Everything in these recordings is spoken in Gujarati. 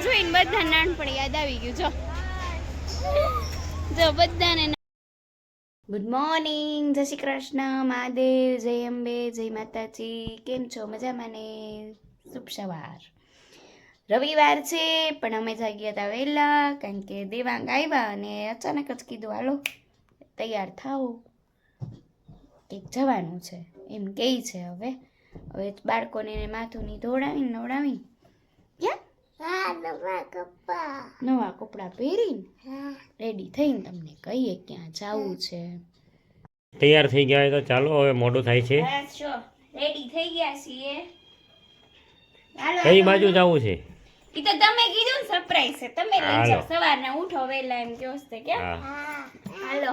જોઈને બધા નાનપણ યાદ આવી ગયું જો બધાને ગુડ મોર્નિંગ, જય શ્રી કૃષ્ણ, મહાદેવ, જય અંબે, જય માતાજી. કેમ છો? મજામાં ને? શુભ સવાર. રવિવાર છે પણ અમે જાગ્યા હતા વહેલા કારણ કે દેવાંગ આવ્યા અને અચાનક જ કીધું હાલો તૈયાર થાઓ કંઈક જવાનું છે એમ કહે છે. હવે બાળકોને માથું ધોડાવીને નવડાવીને નવા કપડા પહેરીને રેડી થઈને તમને કહીએ ક્યાં જવું છે. તૈયાર થઈ ગયા તો ચાલો, હવે મોડું થાય છે. રેડી થઈ ગયા છીએ. કઈ બાજુ જવું છે? ઈ તો તમે કીધું ને સરપ્રાઈઝ છે, તમે લઈ જાઓ. સવારના ઉઠો વેલા એમ કહો છો કે હાલો.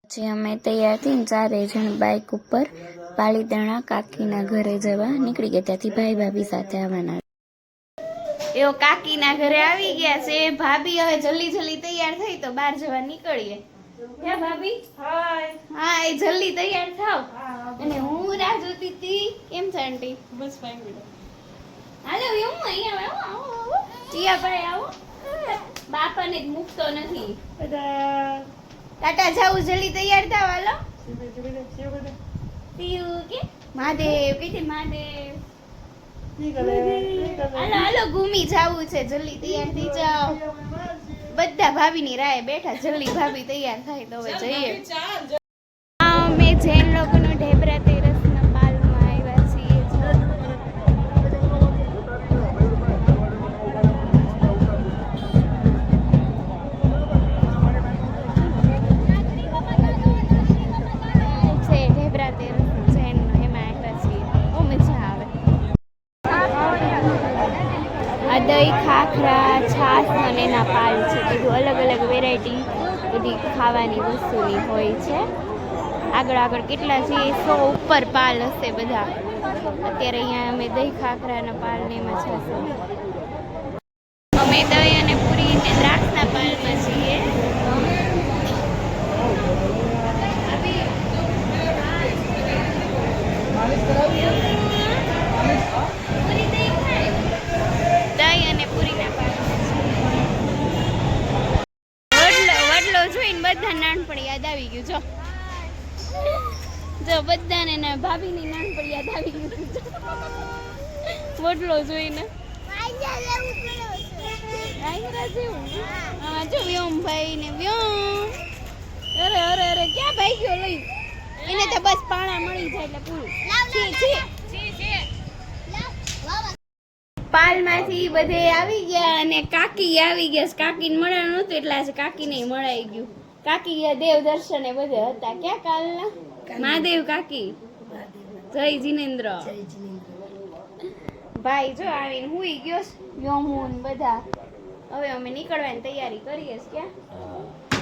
પછી અમે તૈયાર થઈને 4 જણ બાઇક ઉપર પાલીતાણા કાકીના ઘરે જવા નીકળી ગયા. ત્યાંથી ભાઈ ભાભી સાથે આવવાના. એવો કાકીના ઘરે આવી ગયા છે. ભાભી હવે જલ્દી જલ્દી તૈયાર થઈ તો બહાર જવા નીકળીએ. હે ભાભી? હાય. હા, એ જલ્દી તૈયાર થાવ. અને હું રાહ જોતી હતી. કેમ છે આંટી? બસ ફાઇન બેટા. હાલો હું અહીંયા આવો. ટીયાભાઈ આવો. બાપાને જ મૂકતો નથી. ટાટા જાવું, જલ્દી તૈયાર થાવ. હાલો. પીયુ કે મહાદેવ કીધે મહાદેવ. હાલો હાલો ઘૂમી જાવું છે, જલ્દી તૈયાર થઈ જાઓ. બધા ભાભીની રાહે બેઠા, જલ્દી ભાભી તૈયાર થાય તો હવે જઈએ. અમે જૈન લોકોનો ઢેબરા તેરસના પાલમાં આવ્યા છીએ. છે ઢેબરા તેરસ જૈનનો, એમાં આવ્યા છીએ. બહુ મજા આવે. આ દહીં, ખાખરા, છાશ અને એના પાલ છે. બધું અલગ અલગ વેરાયટી બધી ખાવાની વસ્તુની હોય છે. આગળ આગળ કેટલા છે, 100 ઉપર પાલ હશે બધા. અત્યારે અહીંયા અમે દહીં, ખાખરાના પાલ ને એમાં છાશ. અમે દહીં અને પૂરી ને દ્રાક્ષના પાલમાં છીએ. દહીં અને પૂરીના પાલમાં વડલો જોઈને બધા નાનપણ યાદ આવી ગયું. જો બધાને ને ભાભીની નાનપણ યાદ આવી ગયું વડલો જોઈને. હા જો વ્યોમભાઈ ને વ્યોમ. અરે અરે અરે ક્યાં ભાઈ ગયો લઈ? એને તો બસ પાણા મળી જાય એટલે પૂરું. પાલમાંથી બધે આવી ગયા અને કાકી આવી ગયા. કાકીને મળવાનું નહોતું એટલે આજે કાકીને મળાઈ ગયું. કાકી દેવ દર્શને બધે હતા. ક્યાં કાલના? મહાદેવ કાકી. જય જીનેન્દ્ર. ભાઈ જો આવીને હુઈ ગયો. યોમુન બધા. હવે અમે નીકળવાની તૈયારી કરીએ. ક્યાં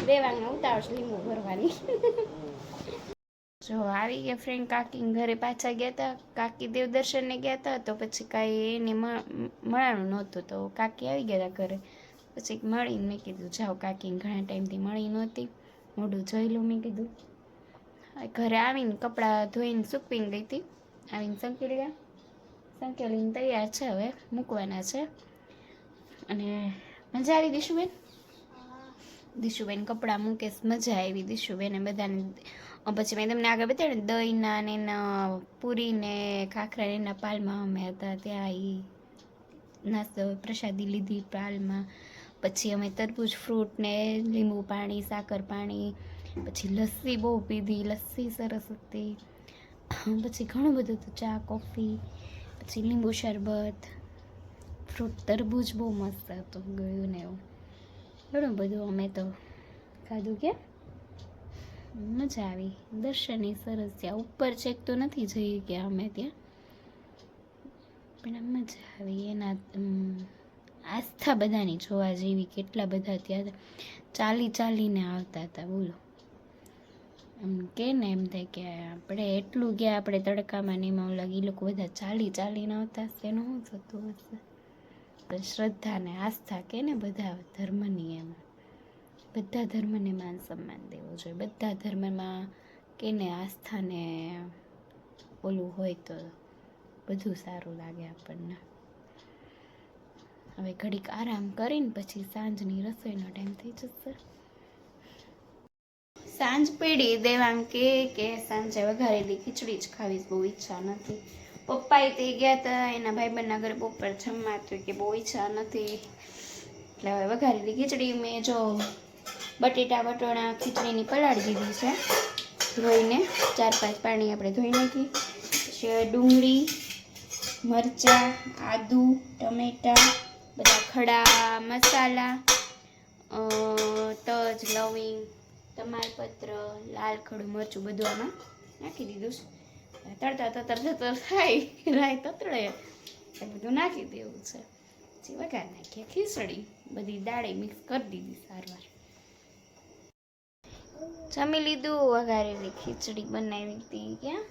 દેવાંગને ઉતાવળ લીંબુ ભરવાની. જો આવી ગયા ફ્રેન્ડ કાકીને ઘરે પાછા ગયા હતા. કાકી દેવ દર્શનને ગયા હતા તો પછી કાંઈ એને મળવાનું નહોતું તો કાકી આવી ગયા હતા ઘરે. પછી મળીને મેં કીધું જાઓ, કાકીને ઘણા ટાઈમથી મળી નહોતી, મોઢું જોઈ લઉં મેં કીધું. ઘરે આવીને કપડાં ધોઈને સૂકવીને ગઈ હતી. આવીને સંકેલીને તૈયાર છે, હવે મૂકવાના છે. અને મજા આવી દિશુબેન? દિશુબેન કપડાં મૂકે, મજા આવી દિશુબેન બધાને. પછી મેં તમને આગળ બતાવ્યું ને દહીંના ને એના પૂરીને ખાખરા એના પાલમાં અમે હતા. ત્યાં એ નાસ્તો પ્રસાદી લીધી પાલમાં. પછી અમે તરબૂચ ફ્રૂટ ને લીંબુ પાણી, સાકર પાણી, પછી લસ્સી બહુ પીધી. લસ્સી સરસ હતી. પછી ઘણું બધું હતું, ચા, કોફી, પછી લીંબુ શરબત, ફ્રૂટ તરબૂચ બહુ મસ્ત હતું, ગળ્યું ને એવું ઘણું બધું અમે તો ખાધું. કે મજા આવી. દર્શનની સરસ થયા. ઉપર ચેક તો નથી જઈએ કે અમે ત્યાં, પણ મજા આવી. એના આસ્થા બધાની જોવા જેવી. કેટલા બધા ત્યાં ચાલીને આવતા હતા. બોલો એમ કે ને એમ થાય કે આપણે એટલું ગયા, આપણે તડકામાં ને એમાં લાગી. એ લોકો બધા ચાલીને આવતા હશે. એનું શું થતું હશે? તો શ્રદ્ધા ને આસ્થા કે ને બધા ધર્મની, એમ બધા ધર્મને માન સન્માન દેવો જોઈએ. બધા ધર્મમાં કે ને આસ્થાને ઓલું હોય તો બધું સારું લાગે આપણને. હવે ઘડીક આરામ કરીને પછી સાંજની રસોઈનો ટાઈમ થઈ જશે. સાંજ પડી દેવાંગ કે સાંજે વઘારેલી ખીચડી જ ખાવી, બહુ ઈચ્છા નથી. પપ્પાએ તે ગયા હતા એના ભાઈબંધના ઘરે બપોર જમવા, તો કે બહુ ઈચ્છા નથી, એટલે હવે વઘારેલી ખીચડી મેં જો બટેટા વટોણા ખીચડીની પલાળી દીધી છે ધોઈને, 4-5 પાણી આપણે ધોઈ નાખી. પછી ડુંગળી, મરચાં, આદુ, ટમેટા, બધા ખડા મસાલા, તજ, લવિંગ, તમાલપત્ર, લાલ ખડું મરચું બધું આમાં નાખી દીધું છે. તડતર થાય, રાય તતડે એ બધું નાખી દેવું છે. પછી વઘાર નાખીએ ખીચડી, બધી દાળે મિક્સ કરી દીધી સારવાર. જમી લીધું, વઘારેલી ખીચડી બનાવી હતી. ક્યાં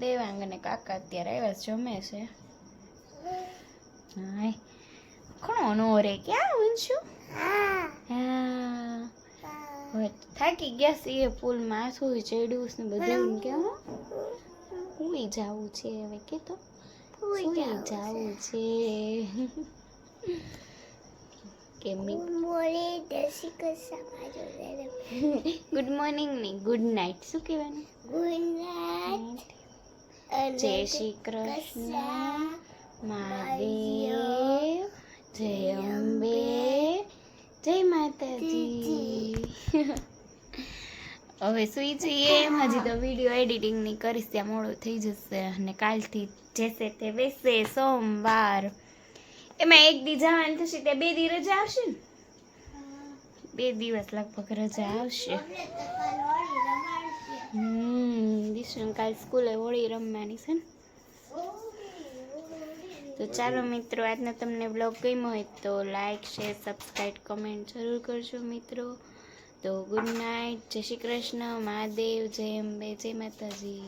દેવાંગ અને કાકા અત્યારે આવ્યા જમે છે. હાય ઘણો નો રે ક્યાં વંશું? હા હવે થાકી ગયા છે એ પુલમાં આથું ચડ્યું ને બધું કેમ સુઈ જવું છે હવે, કે તો સુઈ જવું છે. ગુડ મોર્નિંગ નહીં, ગુડ નાઇટ. શું કહેવાનું? Good night. જય શ્રી કૃષ્ણ, મહાદેવ, જય અંબે, જય માતાજી. હવે સુઈ જઈએ. હજી તો વિડીયો એડિટિંગ ની કરીશ, ત્યાં મોડો થઈ જશે. અને કાલથી જેસે તે વેસે સોમવાર, એમાં એક દી જવાનું થશે, ત્યાં 2 દી રજા આવશે ને, 2 દિવસ લગભગ રજા આવશે. દિશુન કાલ સ્કૂલે હોળી રમવાની છે ને. તો ચાલો મિત્રો, આજનો તમને બ્લોગ ગમ્યો હોય તો લાઈક, શેર, સબસ્ક્રાઈબ, કમેન્ટ જરૂર કરજો મિત્રો. તો ગુડ નાઇટ, જય શ્રી કૃષ્ણ, મહાદેવ, જય અંબે, જય માતાજી.